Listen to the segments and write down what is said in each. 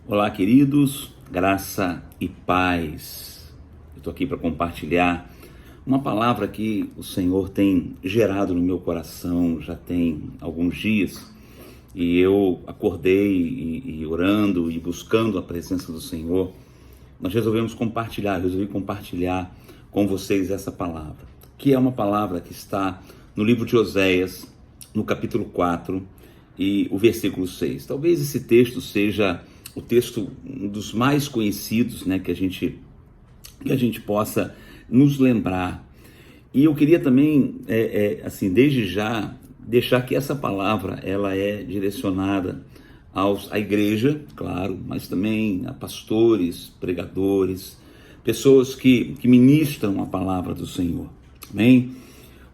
Olá, queridos, graça e paz. Eu estou aqui para compartilhar uma palavra que o Senhor tem gerado no meu coração já tem alguns dias, e eu acordei e orando e buscando a presença do Senhor. Nós resolvi compartilhar com vocês essa palavra, que é uma palavra que está no livro de Oséias, no capítulo 4 e o versículo 6. Talvez esse texto seja o texto um dos mais conhecidos, né, que a gente possa nos lembrar. E eu queria também, desde já, deixar que essa palavra ela é direcionada à igreja, claro, mas também a pastores, pregadores, pessoas que ministram a palavra do Senhor. Amém?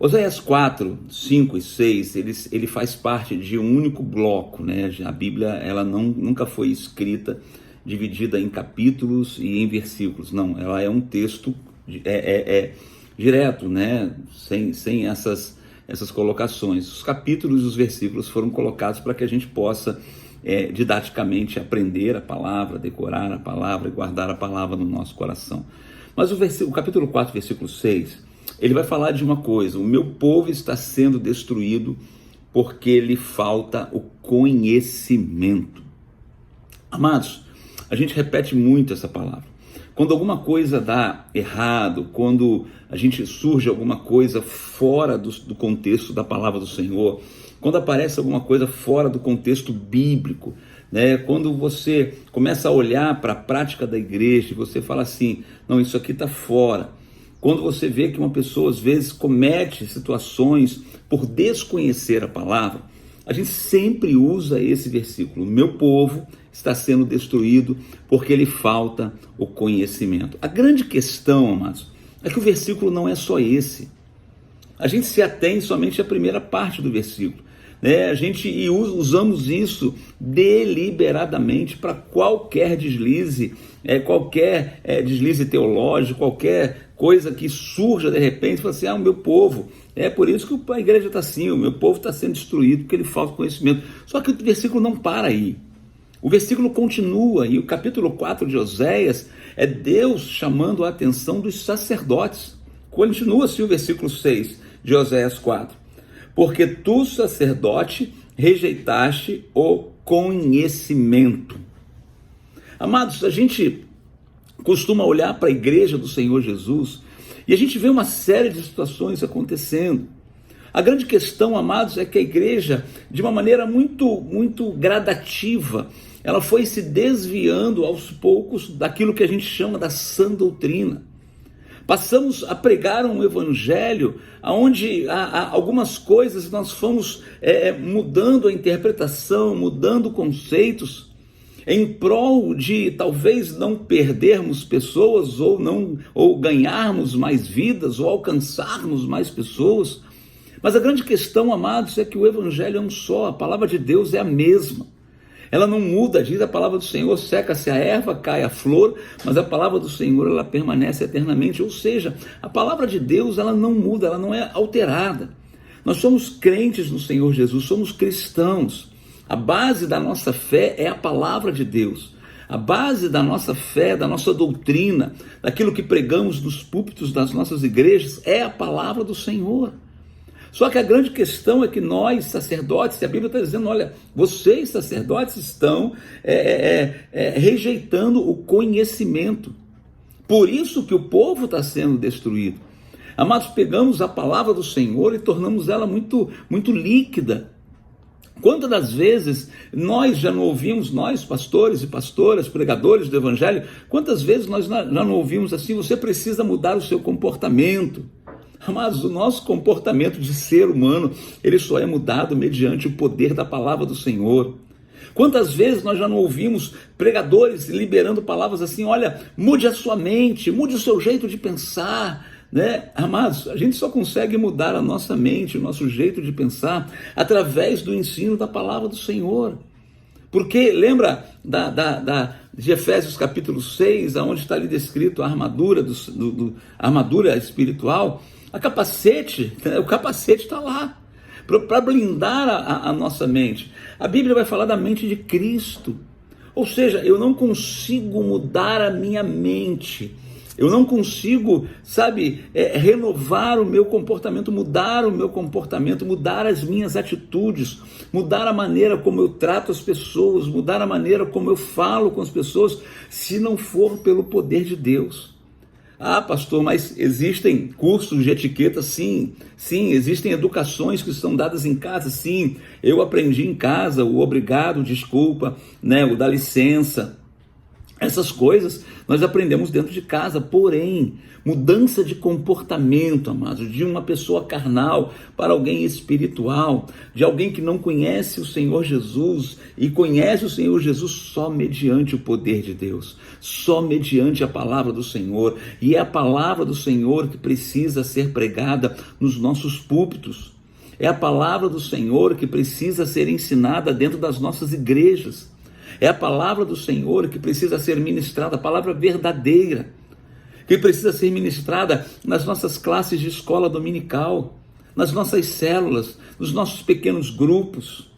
Oséias 4, 5 e 6, ele faz parte de um único bloco, né? A Bíblia ela nunca foi escrita, dividida em capítulos e em versículos. Não, ela é um texto direto, né? Sem essas colocações. Os capítulos e os versículos foram colocados para que a gente possa didaticamente aprender a palavra, decorar a palavra e guardar a palavra no nosso coração. Mas o capítulo 4, versículo 6... ele vai falar de uma coisa: o meu povo está sendo destruído porque lhe falta o conhecimento. Amados, a gente repete muito essa palavra. Quando alguma coisa dá errado, quando surge alguma coisa fora do contexto da palavra do Senhor, quando aparece alguma coisa fora do contexto bíblico, né? Quando você começa a olhar para a prática da igreja e você fala assim: não, isso aqui está fora. Quando você vê que uma pessoa às vezes comete situações por desconhecer a palavra, a gente sempre usa esse versículo: meu povo está sendo destruído porque lhe falta o conhecimento. A grande questão, amados, é que o versículo não é só esse. A gente se atém somente à primeira parte do versículo, né? Usamos isso deliberadamente para qualquer deslize, qualquer deslize teológico, qualquer coisa que surja de repente. Fala assim: o meu povo, é por isso que a igreja está assim, o meu povo está sendo destruído porque ele falta conhecimento. Só que o versículo não para aí. O versículo continua, e o capítulo 4 de Oséias é Deus chamando a atenção dos sacerdotes. Continua assim o versículo 6 de Oséias 4. Porque tu, sacerdote, rejeitaste o conhecimento. Amados, a gente costuma olhar para a igreja do Senhor Jesus e a gente vê uma série de situações acontecendo. A grande questão, amados, é que a igreja, de uma maneira muito gradativa, ela foi se desviando aos poucos daquilo que a gente chama da sã doutrina. Passamos a pregar um evangelho onde algumas coisas nós fomos mudando a interpretação, mudando conceitos, em prol de talvez não perdermos pessoas ou ganharmos mais vidas ou alcançarmos mais pessoas. Mas a grande questão, amados, é que o evangelho é um só, a palavra de Deus é a mesma. Ela não muda, diz a palavra do Senhor: seca-se a erva, cai a flor, mas a palavra do Senhor ela permanece eternamente. Ou seja, a palavra de Deus ela não muda, ela não é alterada. Nós somos crentes no Senhor Jesus, somos cristãos. A base da nossa fé é a palavra de Deus. A base da nossa fé, da nossa doutrina, daquilo que pregamos nos púlpitos das nossas igrejas, é a palavra do Senhor. Só que a grande questão é que nós, sacerdotes, a Bíblia está dizendo: olha, vocês, sacerdotes, estão rejeitando o conhecimento. Por isso que o povo está sendo destruído. Amados, pegamos a palavra do Senhor e tornamos ela muito líquida. Quantas das vezes nós já não ouvimos, nós pastores e pastoras, pregadores do evangelho, quantas vezes nós já não ouvimos assim: você precisa mudar o seu comportamento. Mas o nosso comportamento de ser humano, ele só é mudado mediante o poder da palavra do Senhor. Quantas vezes nós já não ouvimos pregadores liberando palavras assim: olha, mude a sua mente, mude o seu jeito de pensar, né? Amados, a gente só consegue mudar a nossa mente, o nosso jeito de pensar, através do ensino da palavra do Senhor. Porque lembra de Efésios capítulo 6, onde está ali descrito a armadura, a armadura espiritual? O capacete está lá, para blindar a nossa mente. A Bíblia vai falar da mente de Cristo. Ou seja, eu não consigo mudar a minha mente. Eu não consigo, renovar o meu comportamento, mudar o meu comportamento, mudar as minhas atitudes, mudar a maneira como eu trato as pessoas, mudar a maneira como eu falo com as pessoas, se não for pelo poder de Deus. Ah, pastor, mas existem cursos de etiqueta? Sim, existem educações que são dadas em casa? Sim, eu aprendi em casa o obrigado, desculpa, o dá licença. Essas coisas nós aprendemos dentro de casa, porém, mudança de comportamento, amados, de uma pessoa carnal para alguém espiritual, de alguém que não conhece o Senhor Jesus e conhece o Senhor Jesus só mediante o poder de Deus, só mediante a palavra do Senhor, e é a palavra do Senhor que precisa ser pregada nos nossos púlpitos, é a palavra do Senhor que precisa ser ensinada dentro das nossas igrejas. É a palavra do Senhor que precisa ser ministrada, a palavra verdadeira, que precisa ser ministrada nas nossas classes de escola dominical, nas nossas células, nos nossos pequenos grupos.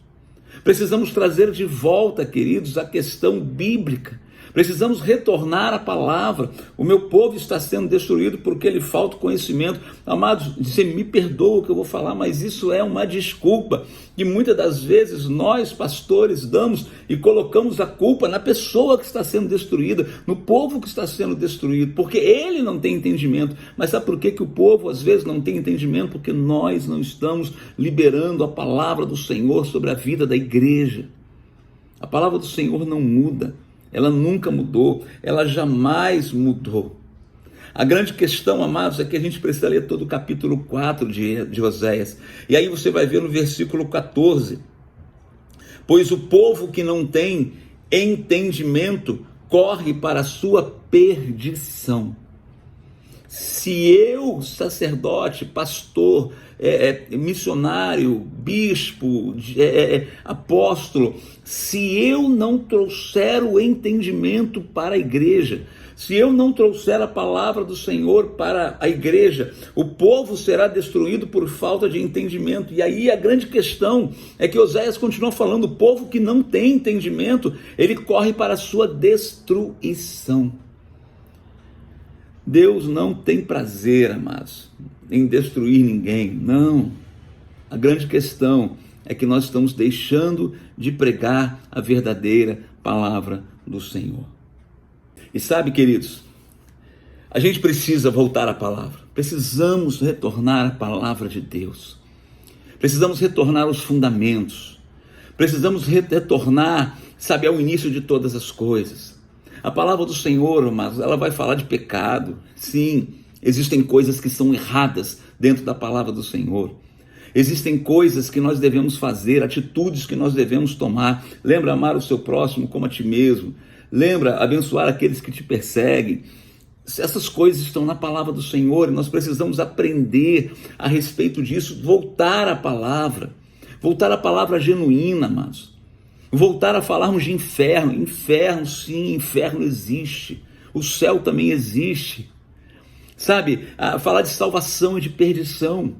Precisamos trazer de volta, queridos, a questão bíblica. Precisamos retornar à palavra. O meu povo está sendo destruído porque lhe falta conhecimento. Amados, você me perdoa o que eu vou falar, mas isso é uma desculpa que muitas das vezes nós, pastores, damos e colocamos a culpa na pessoa que está sendo destruída, no povo que está sendo destruído, porque ele não tem entendimento. Mas sabe por que o povo às vezes não tem entendimento? Porque nós não estamos liberando a palavra do Senhor sobre a vida da igreja. A palavra do Senhor não muda. Ela nunca mudou, ela jamais mudou. A grande questão, amados, é que a gente precisa ler todo o capítulo 4 de Oséias. E aí você vai ver no versículo 14. Pois o povo que não tem entendimento corre para a sua perdição. Se eu, sacerdote, pastor, missionário, bispo, apóstolo, se eu não trouxer o entendimento para a igreja, se eu não trouxer a palavra do Senhor para a igreja, o povo será destruído por falta de entendimento. E aí a grande questão é que Oséias continua falando, o povo que não tem entendimento, ele corre para a sua destruição. Deus não tem prazer, amados, em destruir ninguém, não. A grande questão é que nós estamos deixando de pregar a verdadeira palavra do Senhor. E sabe, queridos, a gente precisa voltar à palavra, precisamos retornar à palavra de Deus, precisamos retornar aos fundamentos, precisamos retornar, ao início de todas as coisas. A palavra do Senhor, amados, ela vai falar de pecado. Sim, existem coisas que são erradas dentro da palavra do Senhor. Existem coisas que nós devemos fazer, atitudes que nós devemos tomar. Lembra amar o seu próximo como a ti mesmo. Lembra abençoar aqueles que te perseguem. Essas coisas estão na palavra do Senhor e nós precisamos aprender a respeito disso, voltar à palavra genuína, amados. Voltar a falarmos de inferno. Inferno, sim, inferno existe. O céu também existe. Falar de salvação e de perdição.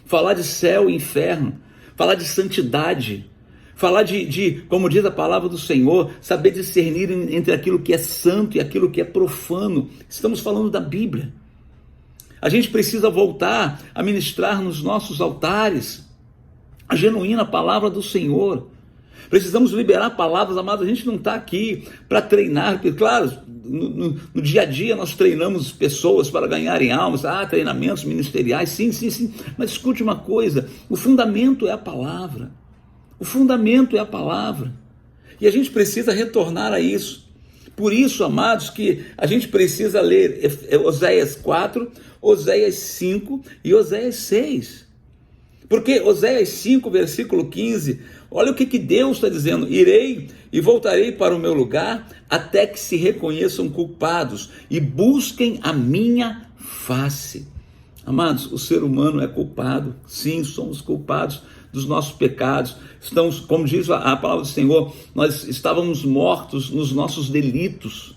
Falar de céu e inferno. Falar de santidade. Falar de, como diz a palavra do Senhor, saber discernir entre aquilo que é santo e aquilo que é profano. Estamos falando da Bíblia. A gente precisa voltar a ministrar nos nossos altares a genuína palavra do Senhor. Precisamos liberar palavras, amados. A gente não está aqui para treinar, porque, claro, no dia a dia nós treinamos pessoas para ganharem almas, treinamentos ministeriais, sim, mas escute uma coisa, o fundamento é a palavra, e a gente precisa retornar a isso. Por isso, amados, que a gente precisa ler Oséias 4, Oséias 5 e Oséias 6, porque Oséias 5, versículo 15, olha o que Deus está dizendo: irei e voltarei para o meu lugar até que se reconheçam culpados e busquem a minha face. Amados, o ser humano é culpado, sim, somos culpados dos nossos pecados. Estamos, como diz a palavra do Senhor, nós estávamos mortos nos nossos delitos.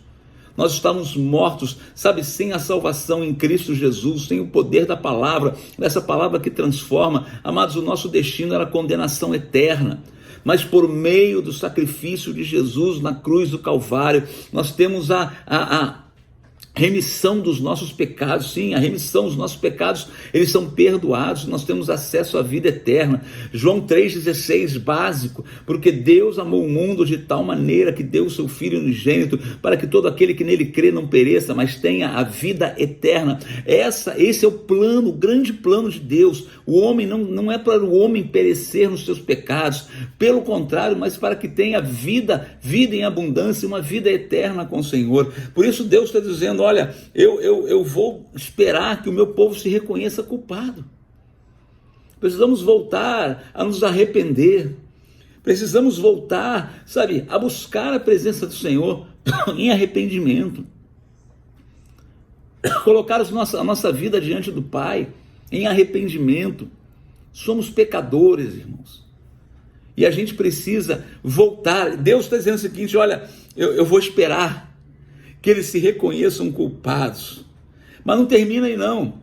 Nós estamos mortos, sem a salvação em Cristo Jesus, sem o poder da palavra, dessa palavra que transforma. Amados, o nosso destino era condenação eterna. mas por meio do sacrifício de Jesus na cruz do Calvário, nós temos a remissão dos nossos pecados. Sim, a remissão dos nossos pecados, eles são perdoados, nós temos acesso à vida eterna. João 3,16, básico, porque Deus amou o mundo de tal maneira que deu o seu Filho unigênito, para que todo aquele que nele crê não pereça, mas tenha a vida eterna. Esse é o plano, o grande plano de Deus. O homem não é para o homem perecer nos seus pecados, pelo contrário, mas para que tenha vida em abundância, uma vida eterna com o Senhor. Por isso Deus está dizendo: olha, eu vou esperar que o meu povo se reconheça culpado. Precisamos voltar a nos arrepender. Precisamos voltar, sabe, a buscar a presença do Senhor em arrependimento. Colocar a nossa vida diante do Pai em arrependimento. Somos pecadores, irmãos. E a gente precisa voltar. Deus está dizendo o seguinte: olha, eu vou esperar que eles se reconheçam culpados. Mas não termina aí não.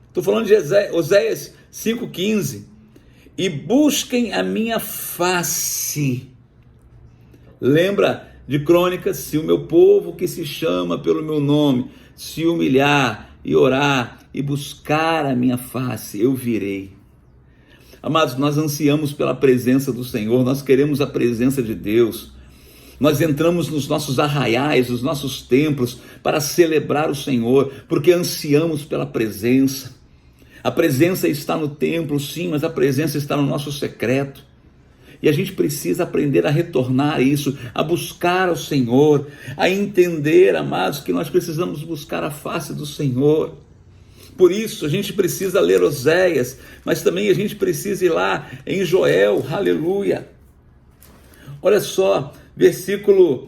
Estou falando de Oséias 5,15. E busquem a minha face. Lembra de Crônicas? Se o meu povo que se chama pelo meu nome se humilhar e orar e buscar a minha face, eu virei. Amados, nós ansiamos pela presença do Senhor, nós queremos a presença de Deus. Nós entramos nos nossos arraiais, nos nossos templos, para celebrar o Senhor, porque ansiamos pela presença. A presença está no templo, sim, mas a presença está no nosso secreto. E a gente precisa aprender a retornar isso, a buscar o Senhor, a entender, amados, que nós precisamos buscar a face do Senhor. Por isso, a gente precisa ler Oséias, mas também a gente precisa ir lá em Joel, aleluia. Olha só, versículo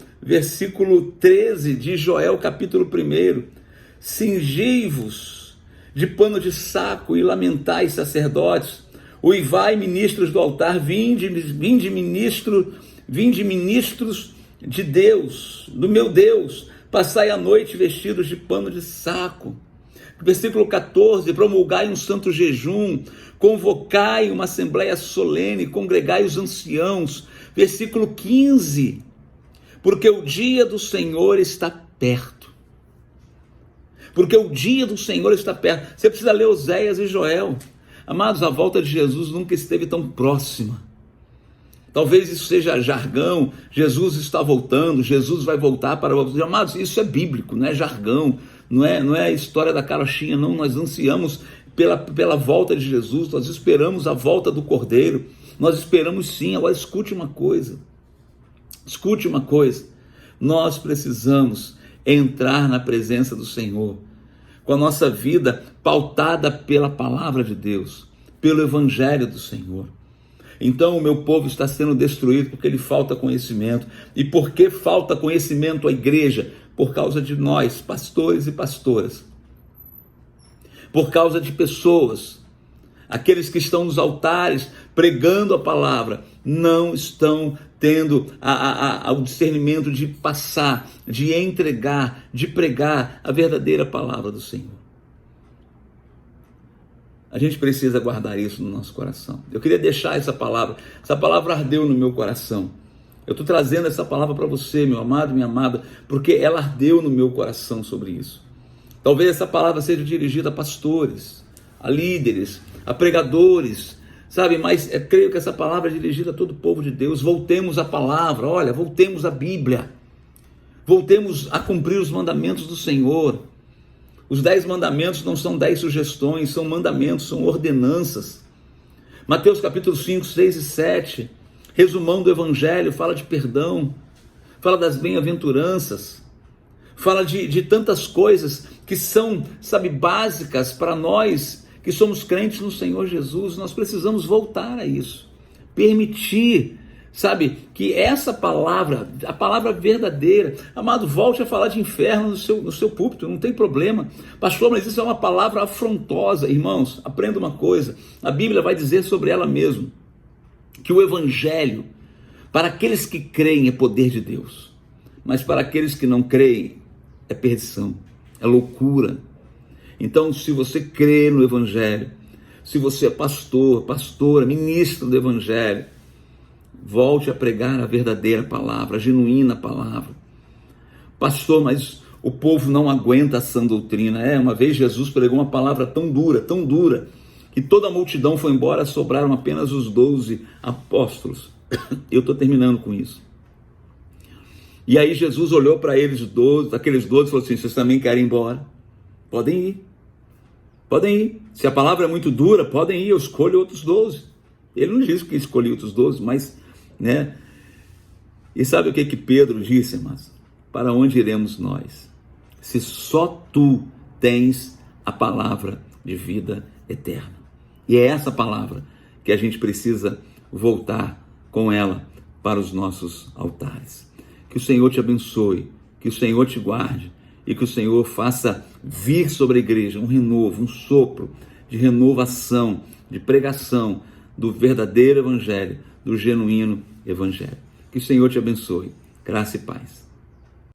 13 de Joel, capítulo 1. Cingi-vos de pano de saco e lamentai, sacerdotes, uivai, ministros do altar, vinde ministros de Deus, do meu Deus, passai a noite vestidos de pano de saco. Versículo 14, promulgai um santo jejum, convocai uma assembleia solene, congregai os anciãos. Versículo 15, porque o dia do Senhor está perto. Porque o dia do Senhor está perto. Você precisa ler Oséias e Joel. Amados, a volta de Jesus nunca esteve tão próxima. Talvez isso seja jargão, Jesus está voltando, Jesus vai voltar para... Amados, isso é bíblico, não é jargão, não é a história da carochinha, não. Nós ansiamos pela volta de Jesus, nós esperamos a volta do Cordeiro, nós esperamos sim. Agora escute uma coisa, nós precisamos entrar na presença do Senhor, com a nossa vida pautada pela palavra de Deus, pelo Evangelho do Senhor. Então o meu povo está sendo destruído porque lhe falta conhecimento. E por que falta conhecimento à igreja? Por causa de nós, pastores e pastoras. Por causa de pessoas, aqueles que estão nos altares pregando a palavra, não estão tendo o discernimento de passar, de entregar, de pregar a verdadeira palavra do Senhor. A gente precisa guardar isso no nosso coração. Eu queria deixar essa palavra ardeu no meu coração. Eu estou trazendo essa palavra para você, meu amado, minha amada, porque ela ardeu no meu coração sobre isso. Talvez essa palavra seja dirigida a pastores, a líderes, a pregadores, sabe? Mas eu creio que essa palavra é dirigida a todo o povo de Deus. Voltemos à palavra, olha, voltemos à Bíblia. Voltemos a cumprir os mandamentos do Senhor. Os 10 mandamentos não são 10 sugestões, são mandamentos, são ordenanças. Mateus capítulo 5, 6 e 7, resumão do Evangelho, fala de perdão, fala das bem-aventuranças, fala de tantas coisas que são, sabe, básicas para nós que somos crentes no Senhor Jesus. Nós precisamos voltar a isso, permitir, sabe, que essa palavra, a palavra verdadeira, amado, volte a falar de inferno no seu púlpito, não tem problema. Pastor, mas isso é uma palavra afrontosa. Irmãos, aprenda uma coisa, a Bíblia vai dizer sobre ela mesmo, que o Evangelho, para aqueles que creem, é poder de Deus, mas para aqueles que não creem, é perdição, é loucura. Então, se você crê no Evangelho, se você é pastor, pastora, ministro do Evangelho, Volte a pregar a verdadeira palavra, a genuína palavra. Pastor, mas o povo não aguenta a sã doutrina. Uma vez Jesus pregou uma palavra tão dura, que toda a multidão foi embora, sobraram apenas os 12 apóstolos. Eu estou terminando com isso. E aí Jesus olhou para aqueles 12 e falou assim: vocês também querem ir embora? Podem ir. Se a palavra é muito dura, podem ir, eu escolho outros 12. Ele não disse que escolheu outros 12, mas, E sabe o que Pedro disse, irmãos? Para onde iremos nós? Se só tu tens a palavra de vida eterna. E é essa palavra que a gente precisa voltar com ela para os nossos altares. Que o Senhor te abençoe, que o Senhor te guarde e que o Senhor faça vir sobre a igreja um renovo, um sopro de renovação, de pregação do verdadeiro evangelho, do genuíno evangelho. Que o Senhor te abençoe. Graça e paz.